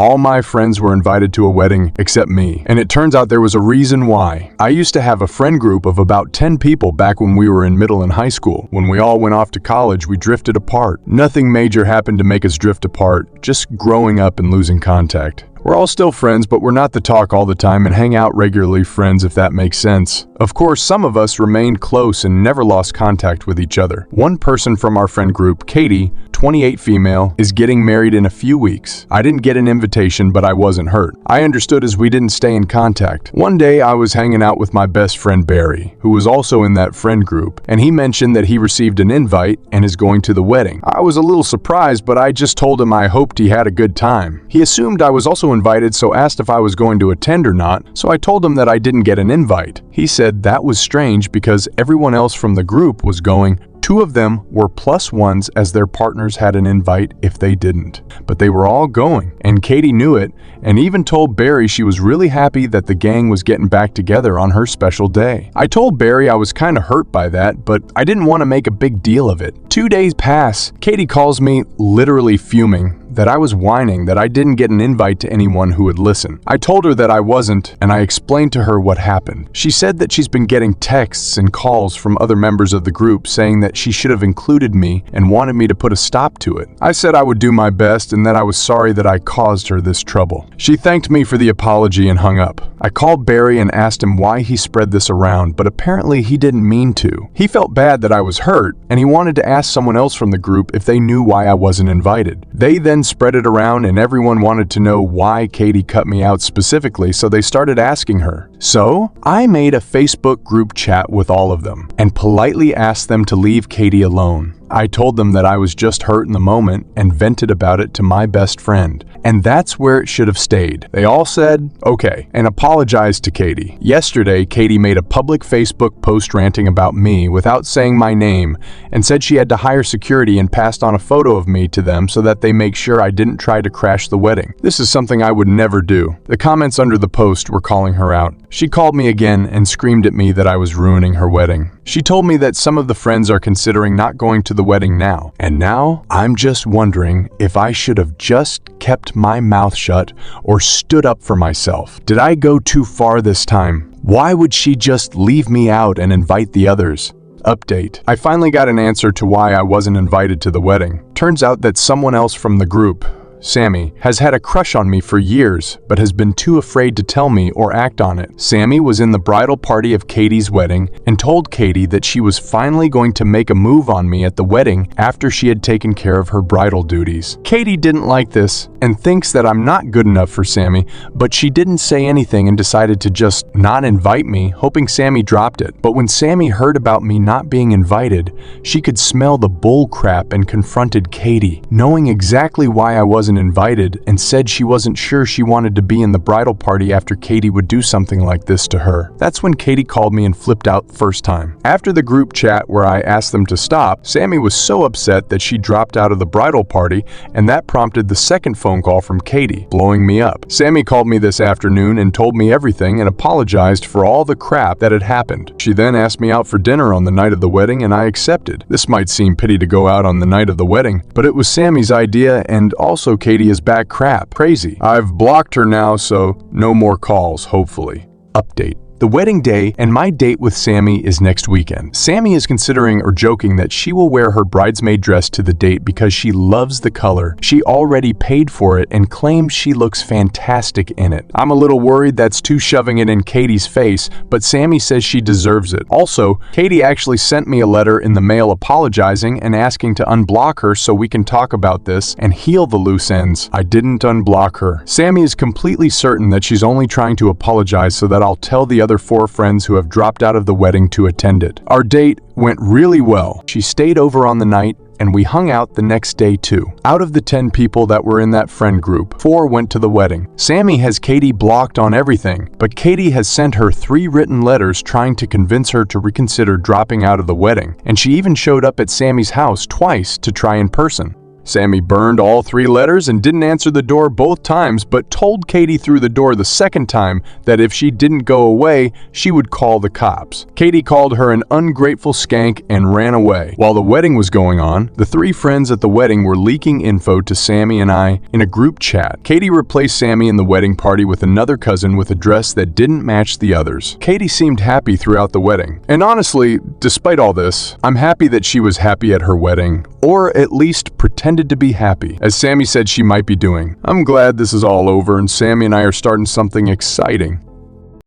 All my friends were invited to a wedding except me, and it turns out there was a reason why. I used to have a friend group of about 10 people back when we were in middle and high school. When we all went off to college, we drifted apart. Nothing major happened to make us drift apart, just growing up and losing contact. We're all still friends, but we're not the talk all the time and hang out regularly friends, if that makes sense. Of course, some of us remained close and never lost contact with each other. One person from our friend group, Katie, 28 female, is getting married in a few weeks. I didn't get an invitation, but I wasn't hurt. I understood as we didn't stay in contact. One day I was hanging out with my best friend Barry, who was also in that friend group, and he mentioned that he received an invite and is going to the wedding. I was a little surprised, but I just told him I hoped he had a good time. He assumed I was also invited, so asked if I was going to attend or not, so I told him that I didn't get an invite. He said that was strange because everyone else from the group was going. Two of them were +1s as their partners had an invite if they didn't. But they were all going, and Katie knew it, and even told Barry she was really happy that the gang was getting back together on her special day. I told Barry I was kind of hurt by that, but I didn't want to make a big deal of it. 2 days pass. Katie calls me, literally fuming, that I was whining that I didn't get an invite to anyone who would listen. I told her that I wasn't, and I explained to her what happened. She said that she's been getting texts and calls from other members of the group saying that she should have included me and wanted me to put a stop to it. I said I would do my best and that I was sorry that I caused her this trouble. She thanked me for the apology and hung up. I called Barry and asked him why he spread this around, but apparently he didn't mean to. He felt bad that I was hurt, and he wanted to ask someone else from the group if they knew why I wasn't invited. They then spread it around and everyone wanted to know why Katie cut me out specifically, so they started asking her. So, I made a Facebook group chat with all of them and politely asked them to leave Katie alone. I told them that I was just hurt in the moment and vented about it to my best friend. And that's where it should have stayed. They all said, okay, and apologized to Katie. Yesterday, Katie made a public Facebook post ranting about me without saying my name and said she had to hire security and passed on a photo of me to them so that they make sure I didn't try to crash the wedding. This is something I would never do. The comments under the post were calling her out. She called me again and screamed at me that I was ruining her wedding. She told me that some of the friends are considering not going to the wedding now. And now, I'm just wondering if I should have just kept my mouth shut or stood up for myself. Did I go too far this time? Why would she just leave me out and invite the others? Update. I finally got an answer to why I wasn't invited to the wedding. Turns out that someone else from the group, Sammy, has had a crush on me for years, but has been too afraid to tell me or act on it. Sammy was in the bridal party of Katie's wedding and told Katie that she was finally going to make a move on me at the wedding after she had taken care of her bridal duties. Katie didn't like this and thinks that I'm not good enough for Sammy, but she didn't say anything and decided to just not invite me, hoping Sammy dropped it. But when Sammy heard about me not being invited, she could smell the bull crap and confronted Katie, knowing exactly why I wasn't invited, and said she wasn't sure she wanted to be in the bridal party after Katie would do something like this to her. That's when Katie called me and flipped out the first time. After the group chat where I asked them to stop, Sammy was so upset that she dropped out of the bridal party, and that prompted the second phone call from Katie, blowing me up. Sammy called me this afternoon and told me everything and apologized for all the crap that had happened. She then asked me out for dinner on the night of the wedding, and I accepted. This might seem petty to go out on the night of the wedding, but it was Sammy's idea, and also Katie is back crap. Crazy. I've blocked her now, so no more calls, hopefully. Update. The wedding day and my date with Sammy is next weekend. Sammy is considering or joking that she will wear her bridesmaid dress to the date because she loves the color. She already paid for it and claims she looks fantastic in it. I'm a little worried that's too shoving it in Katie's face, but Sammy says she deserves it. Also, Katie actually sent me a letter in the mail apologizing and asking to unblock her so we can talk about this and heal the loose ends. I didn't unblock her. Sammy is completely certain that she's only trying to apologize so that I'll tell the other 4 friends who have dropped out of the wedding to attend it. Our date went really well. She stayed over on the night, and we hung out the next day too. Out of the 10 people that were in that friend group, 4 went to the wedding. Sammy has Katie blocked on everything, but Katie has sent her 3 written letters trying to convince her to reconsider dropping out of the wedding, and she even showed up at Sammy's house twice to try in person. Sammy burned all 3 letters and didn't answer the door both times, but told Katie through the door the second time that if she didn't go away, she would call the cops. Katie called her an ungrateful skank and ran away. While the wedding was going on, the 3 friends at the wedding were leaking info to Sammy and I in a group chat. Katie replaced Sammy in the wedding party with another cousin with a dress that didn't match the others. Katie seemed happy throughout the wedding. And honestly, despite all this, I'm happy that she was happy at her wedding, or at least pretended to be happy, as Sammy said she might be doing. I'm glad this is all over and Sammy and I are starting something exciting.